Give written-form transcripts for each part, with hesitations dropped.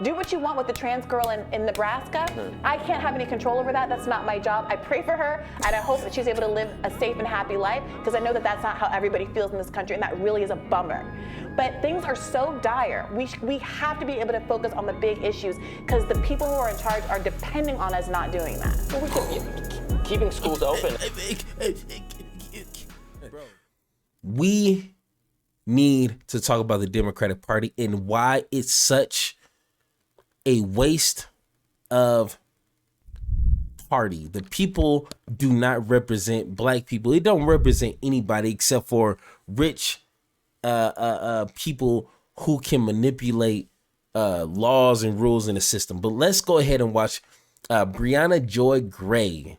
Do what you want with the trans girl in Nebraska. I can't have any control over that. That's not my job. I pray for her, and I hope that she's able to live a safe and happy life, because I know that that's not how everybody feels in this country, and that really is a bummer. But things are so dire. We have to be able to focus on the big issues, because the people who are in charge are depending on us not doing that. Well, we can, keeping schools open. We need to talk about the Democratic Party and why it's such a waste of party. The people do not represent black people. It don't represent anybody except for rich people who can manipulate laws and rules in the system. But let's go ahead and watch Briahna Joy Gray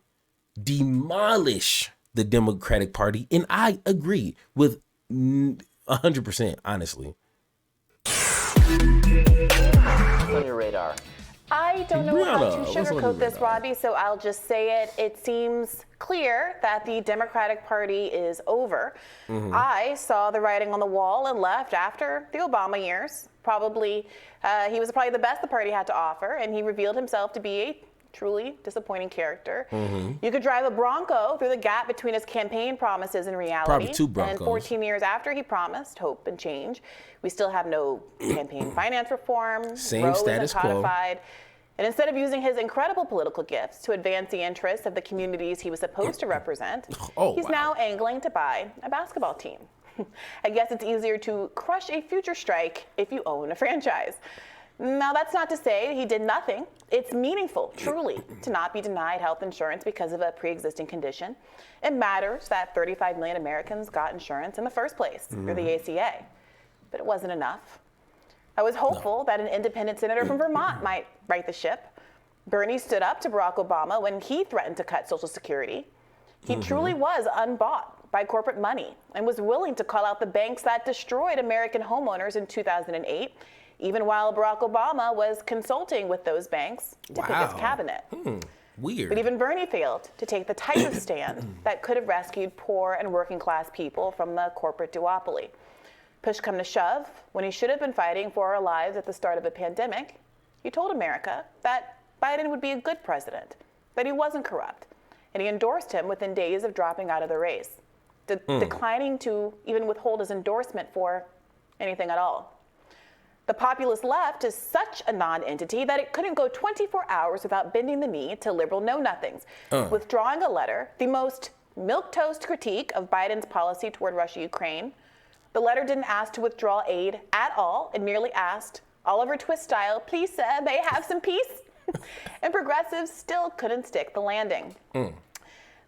demolish the Democratic Party, and I agree with 100%, honestly. On your radar. I don't know how to Briahna, sugarcoat this, Robbie, so I'll just say it. It seems clear that the Democratic Party is over. I saw the writing on the wall and left after the Obama years. He was probably the best the party had to offer, and he revealed himself to be a truly disappointing character. You could drive a Bronco through the gap between his campaign promises and reality. Probably 2 Broncos. And 14 years after he promised hope and change, we still have no campaign finance reform. Same Roe status isn't quo. codified. And instead of using his incredible political gifts to advance the interests of the communities he was supposed to represent, he's now angling to buy a basketball team. I guess it's easier to crush a future strike if you own a franchise. Now, that's not to say he did nothing. It's meaningful, truly, to not be denied health insurance because of a pre-existing condition. It matters that 35 million Americans got insurance in the first place through the ACA. But it wasn't enough. I was hopeful that an independent senator from Vermont might right the ship. Bernie stood up to Barack Obama when he threatened to cut Social Security. He truly was unbought by corporate money and was willing to call out the banks that destroyed American homeowners in 2008, even while Barack Obama was consulting with those banks to pick his cabinet. Weird. But even Bernie failed to take the type of stand that could have rescued poor and working class people from the corporate duopoly. Push come to shove, when he should have been fighting for our lives at the start of a pandemic, he told America that Biden would be a good president, that he wasn't corrupt, and he endorsed him within days of dropping out of the race, declining to even withhold his endorsement for anything at all. The populist left is such a non-entity that it couldn't go 24 hours without bending the knee to liberal know-nothings, withdrawing a letter, the most milquetoast critique of Biden's policy toward Russia-Ukraine. The letter didn't ask to withdraw aid at all. It merely asked, Oliver Twist style, please, sir, may I have some peace? And progressives still couldn't stick the landing.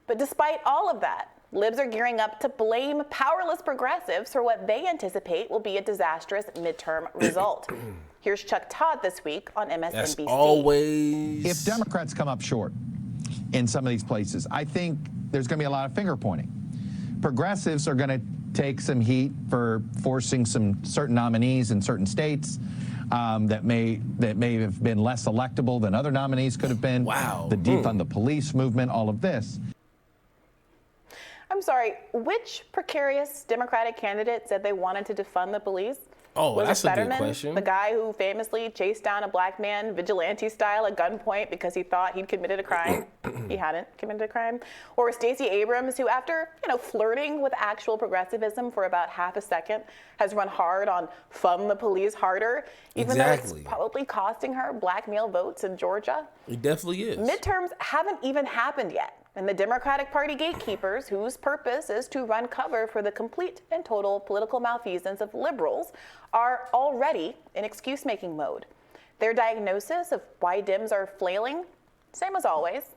But despite all of that, libs are gearing up to blame powerless progressives for what they anticipate will be a disastrous midterm result. Here's Chuck Todd this week on MSNBC. That's always... If Democrats come up short in some of these places, I think there's going to be a lot of finger pointing. Progressives are going to take some heat for forcing some certain nominees in certain states that may have been less electable than other nominees could have been. Wow. The defund the police movement, all of this. I'm sorry, which precarious Democratic candidate said they wanted to defund the police? Oh, Was that's it a good Fetterman, question. the guy who famously chased down a black man vigilante style at gunpoint because he thought he'd committed a crime? He hadn't committed a crime. Or Stacey Abrams, who after flirting with actual progressivism for about half a second, has run hard on fund the police harder, even though it's probably costing her black male votes in Georgia. It definitely is. Midterms haven't even happened yet. And the Democratic Party gatekeepers, whose purpose is to run cover for the complete and total political malfeasance of liberals, are already in excuse-making mode. Their diagnosis of why Dems are flailing, same as always.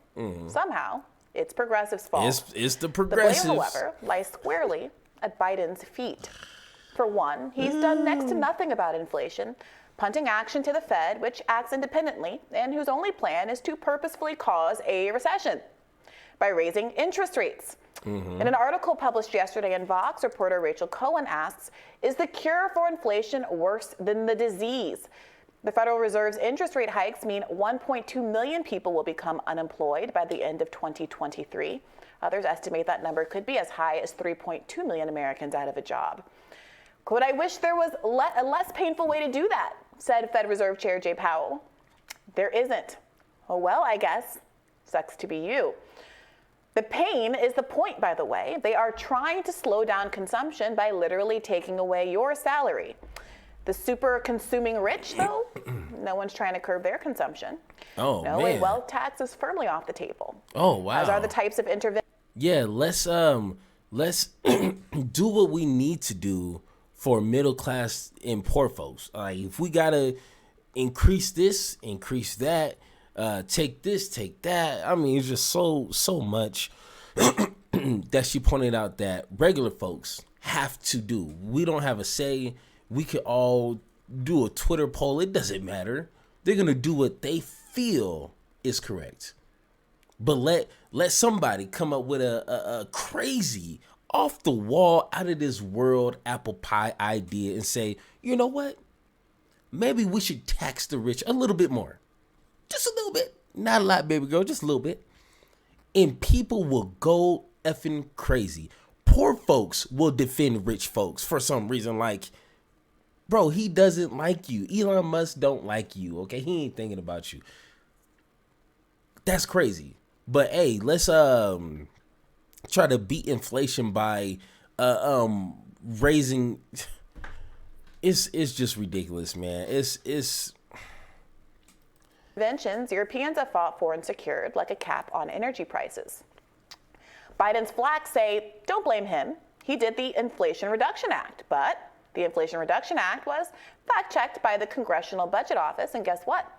Somehow, it's progressives' fault. It's the progressives. The blame, however, lies squarely at Biden's feet. For one, he's done next to nothing about inflation, punting action to the Fed, which acts independently, and whose only plan is to purposefully cause a recession by raising interest rates. In an article published yesterday in Vox, reporter Rachel Cohen asks, is the cure for inflation worse than the disease? The Federal Reserve's interest rate hikes mean 1.2 million people will become unemployed by the end of 2023. Others estimate that number could be as high as 3.2 million Americans out of a job. Quote, I wish there was a less painful way to do that, said Fed Reserve Chair Jay Powell. There isn't. Oh, well, I guess. Sucks to be you. The pain is the point, by the way. They are trying to slow down consumption by literally taking away your salary. The super consuming rich, though, no one's trying to curb their consumption. Oh, no, man. a wealth tax is firmly off the table. Oh, wow. As are the types of interventions. Yeah, let's do what we need to do for middle class and poor folks. Like, if we gotta increase this, increase that, take this, take that. I mean, it's just so much that she pointed out that regular folks have to do. We don't have a say. We could all do a Twitter poll. It doesn't matter. They're gonna do what they feel is correct. But let somebody come up with a crazy, off the wall, out of this world apple pie idea and say, you know what? Maybe we should tax the rich a little bit more. Just a little bit. Not a lot, baby girl, just a little bit. And people will go effing crazy. Poor folks will defend rich folks for some reason. Like, bro, he doesn't like you. Elon Musk don't like you, okay? He ain't thinking about you. That's crazy. But hey, let's try to beat inflation by raising. It's just ridiculous, man. It's Interventions Europeans have fought for and secured, like a cap on energy prices. Biden's flacks say, don't blame him. He did the Inflation Reduction Act, but the Inflation Reduction Act was fact-checked by the Congressional Budget Office, and guess what?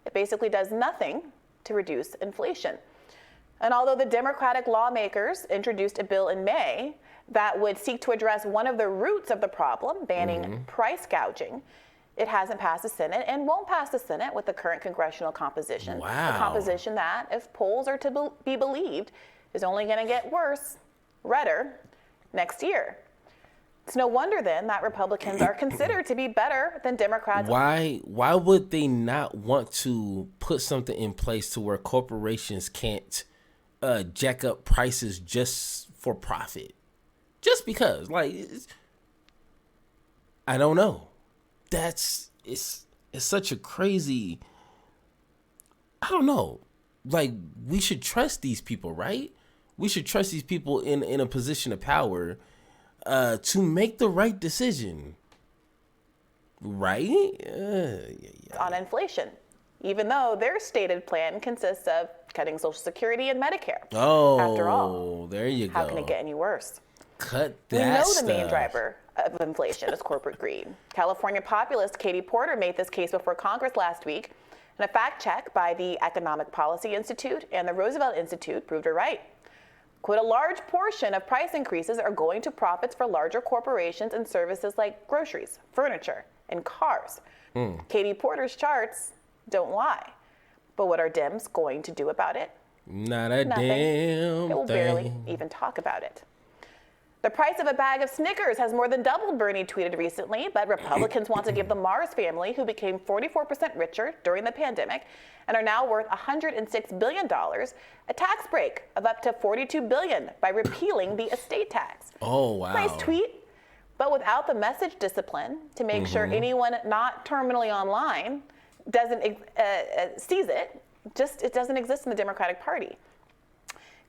It basically does nothing to reduce inflation. And although the Democratic lawmakers introduced a bill in May that would seek to address one of the roots of the problem, banning price gouging, it hasn't passed the Senate and won't pass the Senate with the current congressional composition. Wow. A composition that, if polls are to be believed, is only going to get worse, redder, next year. It's no wonder then that Republicans are considered to be better than Democrats. Why would they not want to put something in place to where corporations can't jack up prices just for profit? Just because, like, I don't know. It's such a crazy, I don't know. Like, we should trust these people, right? We should trust these people in a position of power to make the right decision, right? On inflation, even though their stated plan consists of cutting Social Security and Medicare. Oh, after all, there you how go. can it get any worse? Cut We that know stuff. the main driver of inflation is corporate greed. California populist Katie Porter made this case before Congress last week, and a fact check by the Economic Policy Institute and the Roosevelt Institute proved her right. Quote, a large portion of price increases are going to profits for larger corporations and services like groceries, furniture, and cars. Katie Porter's charts don't lie. But what are Dems going to do about it? Not a Nothing. damn They will thing. barely even talk about it. The price of a bag of Snickers has more than doubled, Bernie tweeted recently, but Republicans want to give the Mars family, who became 44% richer during the pandemic and are now worth $106 billion, a tax break of up to $42 billion by repealing the estate tax. Oh, wow. Nice tweet, but without the message discipline to make sure anyone not terminally online doesn't sees it, it doesn't exist in the Democratic Party.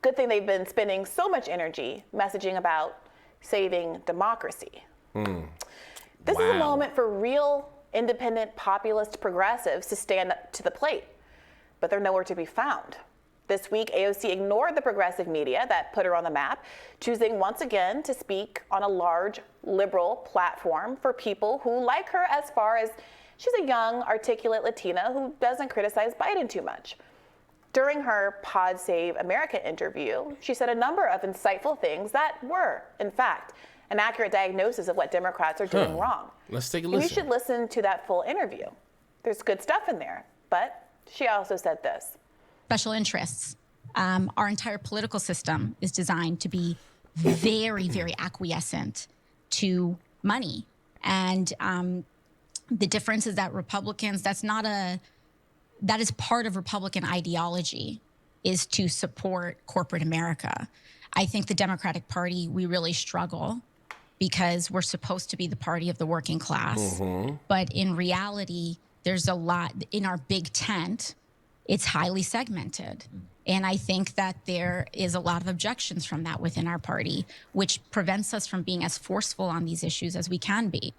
Good thing they've been spending so much energy messaging about saving democracy. This is a moment for real independent populist progressives to stand up to the plate, but they're nowhere to be found. This week, AOC ignored the progressive media that put her on the map, choosing once again to speak on a large liberal platform for people who like her as far as she's a young, articulate Latina who doesn't criticize Biden too much. During her Pod Save America interview, she said a number of insightful things that were, in fact, an accurate diagnosis of what Democrats are doing wrong. Let's take a And listen. you should listen to that full interview. There's good stuff in there, but she also said this. Special interests. Our entire political system is designed to be very, very acquiescent to money. And the difference is that Republicans, that is part of Republican ideology, is to support corporate America. I think the Democratic Party, we really struggle because we're supposed to be the party of the working class. But in reality, there's a lot in our big tent. It's highly segmented. And I think that there is a lot of objections from that within our party, which prevents us from being as forceful on these issues as we can be.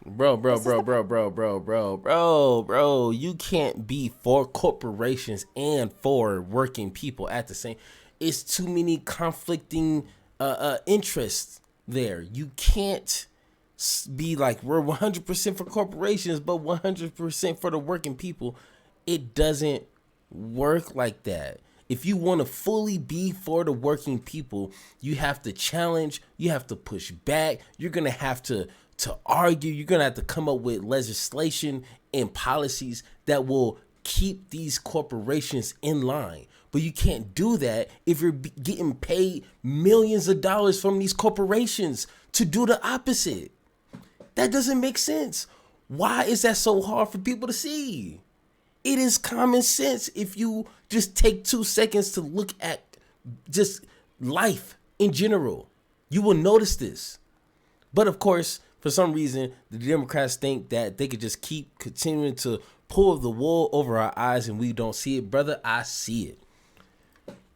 Bro, you can't be for corporations and for working people at the same. It's too many conflicting interests there. You can't be like, we're 100% for corporations, but 100% for the working people. It doesn't work like that. If you want to fully be for the working people, you have to challenge, you have to push back, you're going to have to argue, you're going to have to come up with legislation and policies that will keep these corporations in line. But you can't do that if you're getting paid millions of dollars from these corporations to do the opposite. That doesn't make sense. Why is that so hard for people to see? It is common sense if you just take 2 seconds to look at just life in general. You will notice this. But of course, for some reason, the Democrats think that they could just keep continuing to pull the wool over our eyes and we don't see it. Brother, I see it.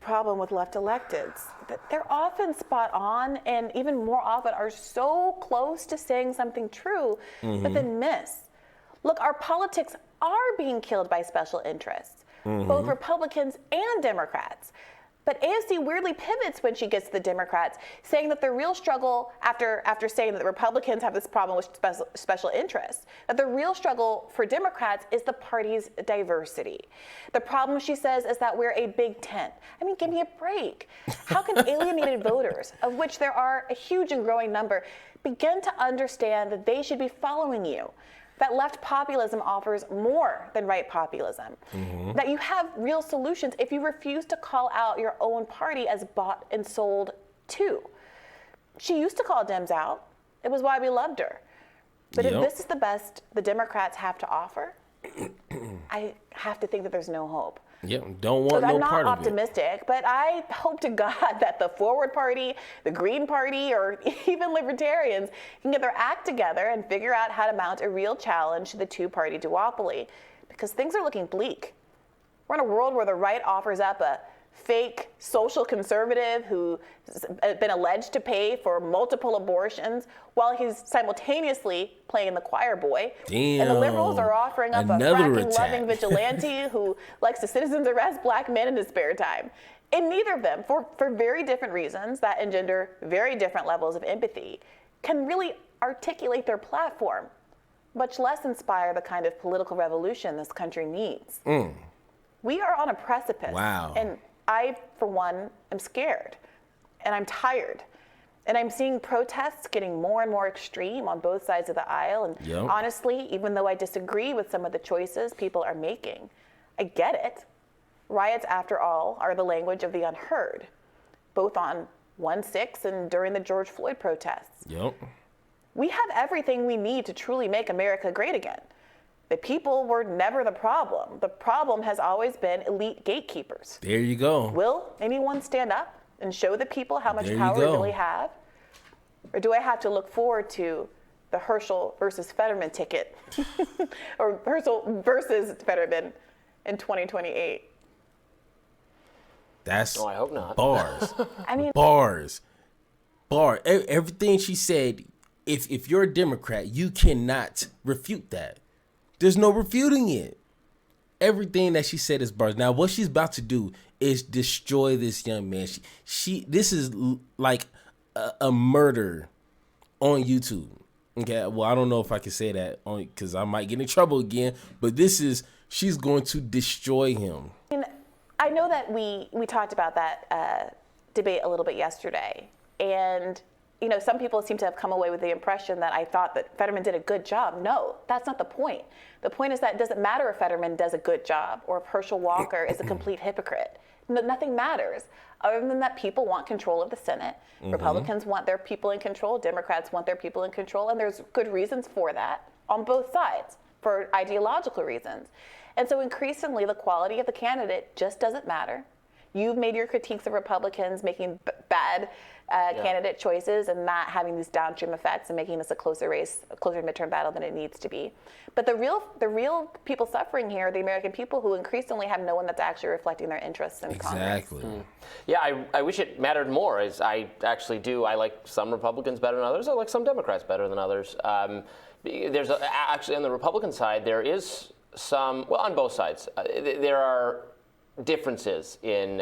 Problem with left electeds, that they're often spot on and even more often are so close to saying something true, but then miss. Look, our politics are being killed by special interests, both Republicans and Democrats. But AOC weirdly pivots when she gets to the Democrats, saying that the real struggle, after saying that the Republicans have this problem with special interests, that the real struggle for Democrats is the party's diversity. The problem, she says, is that we're a big tent. I mean, give me a break. How can alienated voters, of which there are a huge and growing number, begin to understand that they should be following you? That left populism offers more than right populism. That you have real solutions if you refuse to call out your own party as bought and sold too. She used to call Dems out. It was why we loved her. But if this is the best the Democrats have to offer, I have to think that there's no hope. Don't want no part of it. I'm not optimistic, but I hope to God that the Forward Party, the Green Party, or even Libertarians can get their act together and figure out how to mount a real challenge to the two-party duopoly, because things are looking bleak. We're in a world where the right offers up a fake social conservative who's been alleged to pay for multiple abortions while he's simultaneously playing the choir boy. Damn. And the liberals are offering up Another a fracking-loving attack. vigilante who likes to citizens arrest black men in his spare time. And neither of them, for very different reasons that engender very different levels of empathy, can really articulate their platform, much less inspire the kind of political revolution this country needs. We are on a precipice. Wow. And I, for one, am scared, and I'm tired, and I'm seeing protests getting more and more extreme on both sides of the aisle. And honestly, even though I disagree with some of the choices people are making, I get it. Riots, after all, are the language of the unheard, both on 1/6 and during the George Floyd protests. We have everything we need to truly make America great again. The people were never the problem. The problem has always been elite gatekeepers. There you go. Will anyone stand up and show the people how much power we really have? Or do I have to look forward to the Herschel versus Fetterman ticket or Herschel versus Fetterman in 2028? That's No, I hope not. bars. I mean, Bars. Everything she said, if you're a Democrat, you cannot refute that. There's no refuting it. Everything that she said is bars. Now, what she's about to do is destroy this young man. This is like a murder on YouTube. Okay, well, I don't know if I can say that because I might get in trouble again. But she's going to destroy him. I know that we talked about that debate a little bit yesterday, and some people seem to have come away with the impression that I thought that Fetterman did a good job. No, that's not the point. The point is that it doesn't matter if Fetterman does a good job or if Herschel Walker is a complete hypocrite. Nothing matters other than that people want control of the Senate. Republicans want their people in control. Democrats want their people in control. And there's good reasons for that on both sides, for ideological reasons. And so increasingly, the quality of the candidate just doesn't matter. You've made your critiques of Republicans making bad candidate choices and not having these downstream effects and making this a closer race, a closer midterm battle than it needs to be. But the real people suffering here are the American people who increasingly have no one that's actually reflecting their interests in Congress. Yeah, I wish it mattered more. As I actually do. I like some Republicans better than others. I like some Democrats better than others. Actually, on the Republican side, there is some. Well, on both sides, there are differences in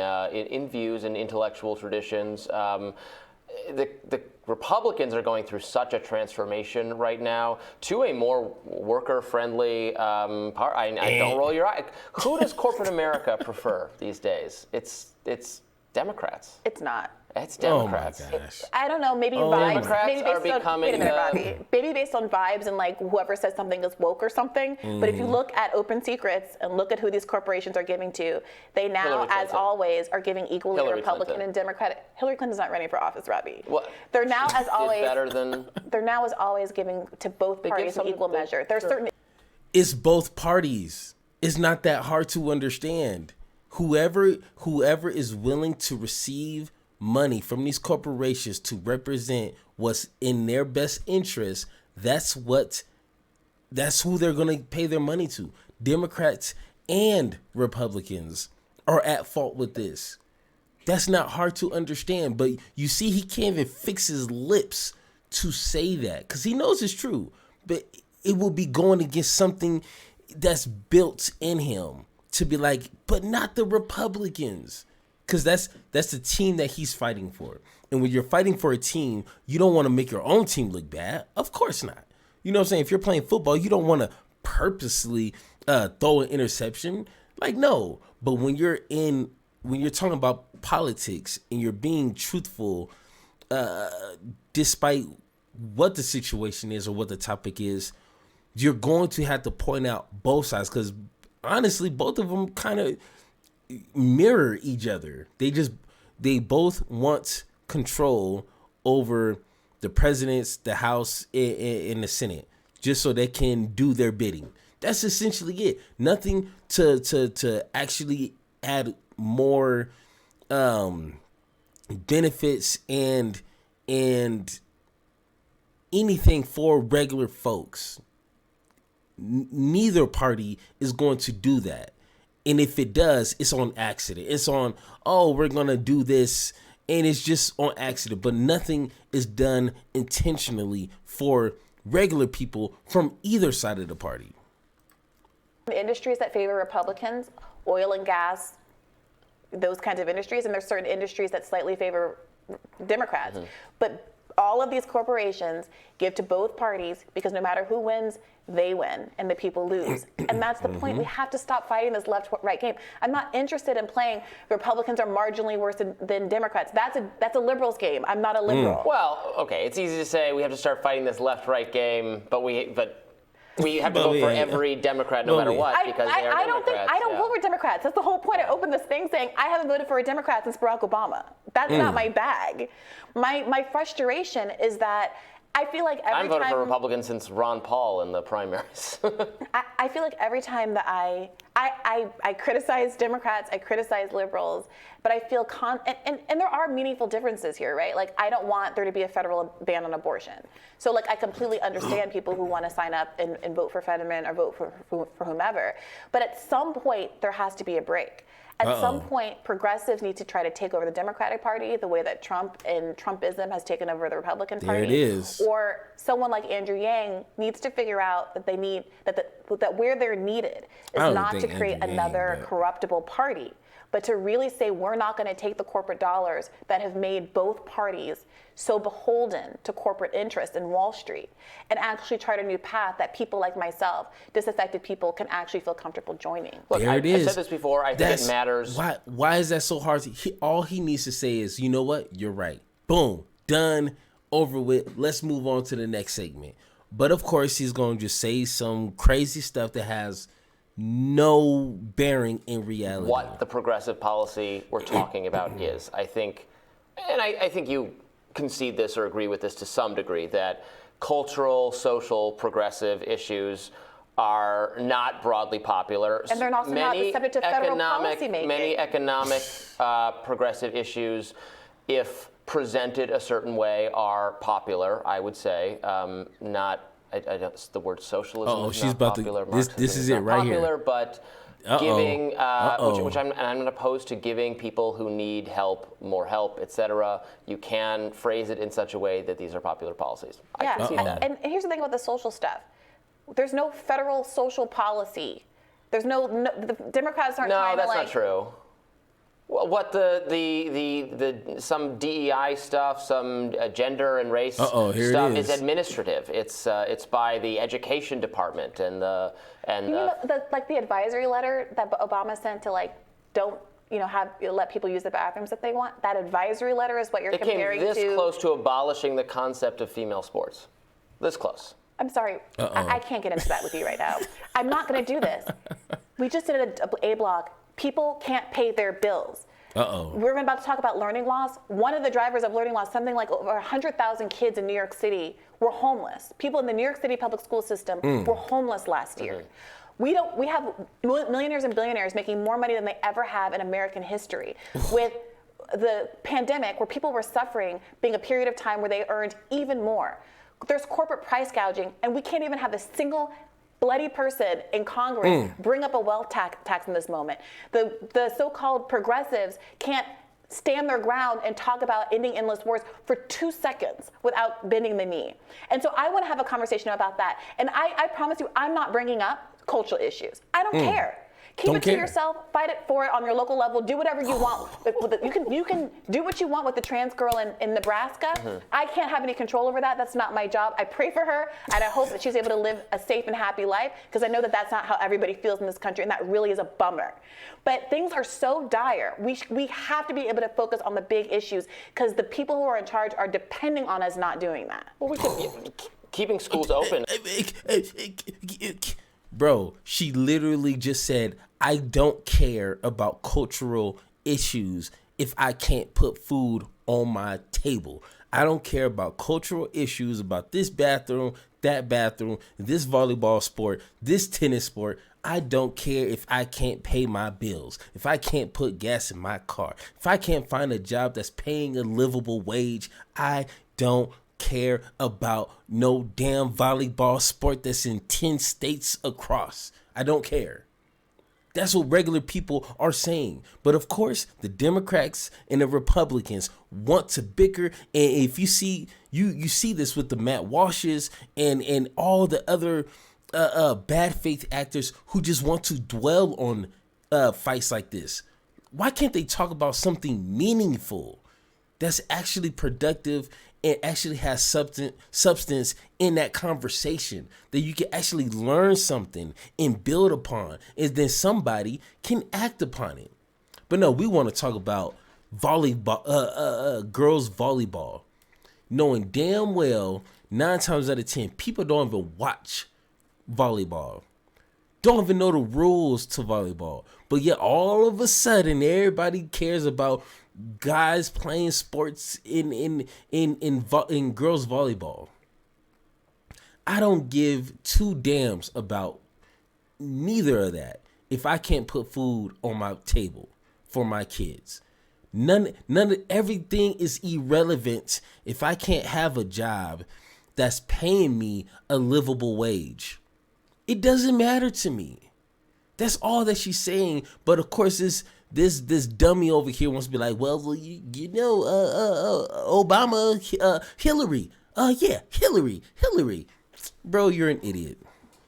views and intellectual traditions. The Republicans are going through such a transformation right now to a more worker-friendly part. I don't roll your eye. Who does corporate America prefer these days? It's Democrats. It's not. It's Democrats. Oh my gosh. I don't know, maybe vibes. Democrats Maybe are based on, becoming, wait a minute, Robbie. Maybe based on vibes and like whoever says something is woke or something. But if you look at open secrets and look at who these corporations are giving to, they now, Hillary as Clinton. always, are giving equally to Hillary Republican Clinton. and Democratic. Hillary Clinton's not running for office, Robbie. What? They're now, as Did always, better than. they're now as always giving to both give parties in some- equal they- measure. There's sure. certain It's both parties. It's not that hard to understand. Whoever is willing to receive money from these corporations to represent what's in their best interest, that's who they're going to pay their money to. Democrats and Republicans are at fault with this. That's not hard to understand, but you see he can't even fix his lips to say that because he knows it's true, but it will be going against something that's built in him to be like, but not the Republicans. Because that's the team that he's fighting for. And when you're fighting for a team, you don't want to make your own team look bad. Of course not. You know what I'm saying? If you're playing football, you don't want to purposely throw an interception. Like, no. But when you're talking about politics and you're being truthful, despite what the situation is or what the topic is, you're going to have to point out both sides. Because honestly, both of them kind of mirror each other. They both want control over the presidents, the House, and the Senate, just so they can do their bidding. That's essentially it. Nothing to actually add more benefits and anything for regular folks. Neither party is going to do that. And if it does, it's on accident. It's on, we're going to do this. And it's just on accident. But nothing is done intentionally for regular people from either side of the party. The industries that favor Republicans, oil and gas, those kinds of industries, and there's certain industries that slightly favor Democrats. But all of these corporations give to both parties because no matter who wins, they win and the people lose. And that's the point. We have to stop fighting this left-right game. I'm not interested in playing Republicans are marginally worse than Democrats. That's a liberal's game. I'm not a liberal. Well, okay, it's easy to say we have to start fighting this left-right game, but we have to vote for every Democrat no matter what because they are Democrats. I don't vote for Democrats. That's the whole point. I opened this thing saying I haven't voted for a Democrat since Barack Obama. That's not my bag. My frustration is that I feel like every I'm voting time for Republicans since Ron Paul in the primaries. I feel like every time that I criticize Democrats, I criticize liberals, but I feel and there are meaningful differences here, right? Like I don't want there to be a federal ban on abortion. So like I completely understand people who want to sign up and vote for Fetterman or vote for whomever. But at some point there has to be a break. At some point, progressives need to try to take over the Democratic Party the way that Trump and Trumpism has taken over the Republican Party. There it is. Or someone like Andrew Yang needs to figure out that they need that where they're needed is not to create another corruptible party, but to really say we're not going to take the corporate dollars that have made both parties so beholden to corporate interests in Wall Street and actually chart a new path that people like myself, disaffected people, can actually feel comfortable joining. Look, There it is. I've said this before. I think it matters. Why is that so hard? All he needs to say is, you know what? You're right. Boom. Done. Over with. Let's move on to the next segment. But of course, he's going to just say some crazy stuff that has no bearing in reality. What the progressive policy we're talking about is. I think you concede this or agree with this to some degree, that cultural, social, progressive issues are not broadly popular. And they're also not subject to federal policy making. Many economic progressive issues, if presented a certain way, are popular, I would say. I don't, the word socialism is she's not about popular. to. This is it not right popular, here. But giving, which I'm not opposed to, giving people who need help more help, etc. You can phrase it in such a way that these are popular policies. I can see that. And here's the thing about the social stuff. There's no federal social policy. There's no the Democrats aren't trying to No, that's not true. What some DEI stuff, some gender and race stuff is administrative. It's by the education department and the the advisory letter that Obama sent to don't let people use the bathrooms that they want. That advisory letter is what you're comparing to. It came this close to abolishing the concept of female sports. This close. I'm sorry, I can't get into that with you right now. I'm not going to do this. We just did a block. People can't pay their bills. We're about to talk about learning loss. One of the drivers of learning loss, something like over 100,000 kids in New York City were homeless. People in the New York City public school system were homeless last year. We have millionaires and billionaires making more money than they ever have in American history. With the pandemic, where people were suffering, being a period of time where they earned even more. There's corporate price gouging, and we can't even have a single bloody person in Congress bring up a wealth tax in this moment. The so-called progressives can't stand their ground and talk about ending endless wars for 2 seconds without bending the knee. And so I want to have a conversation about that. And I promise you, I'm not bringing up cultural issues. I don't care. Keep it to yourself. Fight it for it on your local level. Do whatever you want. You can do what you want with the trans girl in Nebraska. I can't have any control over that. That's not my job. I pray for her, and I hope that she's able to live a safe and happy life, because I know that that's not how everybody feels in this country, and that really is a bummer. But things are so dire. We have to be able to focus on the big issues, because the people who are in charge are depending on us not doing that. Well, we could keeping schools open. Bro, she literally just said, I don't care about cultural issues if I can't put food on my table. I don't care about cultural issues about this bathroom, that bathroom, this volleyball sport, this tennis sport. I don't care if I can't pay my bills, if I can't put gas in my car, if I can't find a job that's paying a livable wage. I don't care about no damn volleyball sport that's in 10 states across. I don't care. That's what regular people are saying. But of course, the Democrats and the Republicans want to bicker. And if you see, you see this with the Matt Walshes and all the other bad faith actors who just want to dwell on fights like this. Why can't they talk about something meaningful that's actually productive and actually has substance in that conversation, that you can actually learn something and build upon, and then somebody can act upon it? But no, we want to talk about volleyball, girls volleyball, knowing damn well 9 times out of 10 people don't even watch volleyball, don't even know the rules to volleyball, but yet all of a sudden everybody cares about guys playing sports in girls volleyball. I don't give 2 damns about neither of that if I can't put food on my table for my kids. None of everything is irrelevant if I can't have a job that's paying me a livable wage. It doesn't matter to me. That's all that she's saying. But of course, this dummy over here wants to be like, well, Obama, Hillary. Yeah, Hillary. Bro, you're an idiot.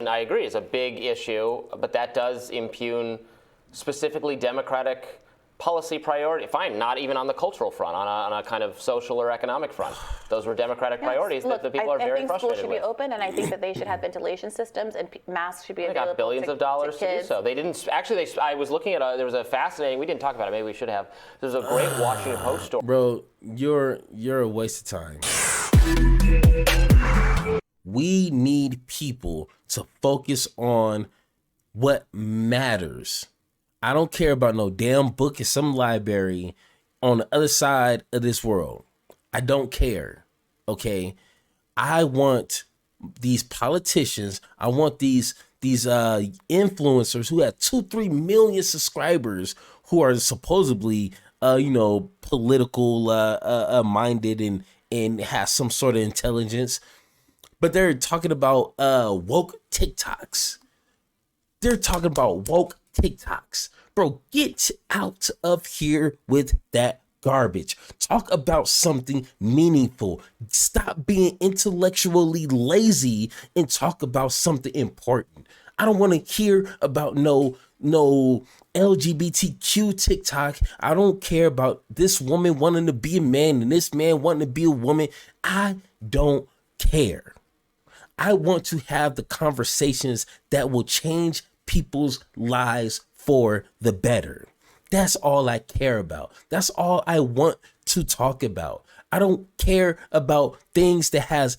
And I agree, it's a big issue, but that does impugn specifically Democratic policy priority. Fine, not even on the cultural front, on a kind of social or economic front. Those were Democratic priorities that the people are very frustrated with. I think schools should be open, and I think that they should have ventilation systems, and masks should be available. They got billions of dollars to do so. They didn't actually. I was looking at there was a fascinating. We didn't talk about it. Maybe we should have. There's a great Washington Post story. Bro, you're a waste of time. We need people to focus on what matters. I don't care about no damn book in some library on the other side of this world. I don't care, okay? I want these politicians, I want these influencers who have 2-3 million subscribers who are supposedly political minded and has some sort of intelligence, but they're talking about woke TikToks. They're talking about woke TikToks. Bro, get out of here with that garbage. Talk about something meaningful. Stop being intellectually lazy and talk about something important. I don't want to hear about no LGBTQ TikTok. I don't care about this woman wanting to be a man and this man wanting to be a woman. I don't care. I want to have the conversations that will change people's lives for the better. That's all I care about. That's all I want to talk about. I don't care about things that's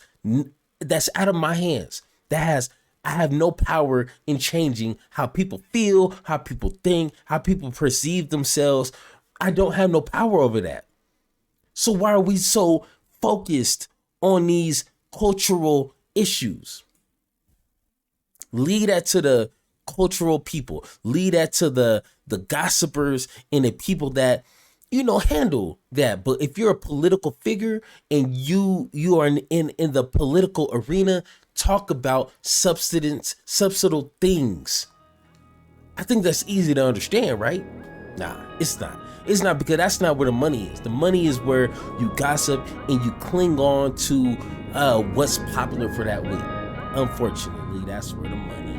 out of my hands. I have no power in changing how people feel, how people think, how people perceive themselves. I don't have no power over that. So why are we so focused on these cultural issues? Leave that to the cultural people. Leave that to the gossipers and the people that handle that. But if you're a political figure and you are in the political arena, talk about substantial things. I think that's easy to understand, right? Nah, it's not. It's not, because that's not where the money is. The money is where you gossip and you cling on to what's popular for that week. Unfortunately, that's where the money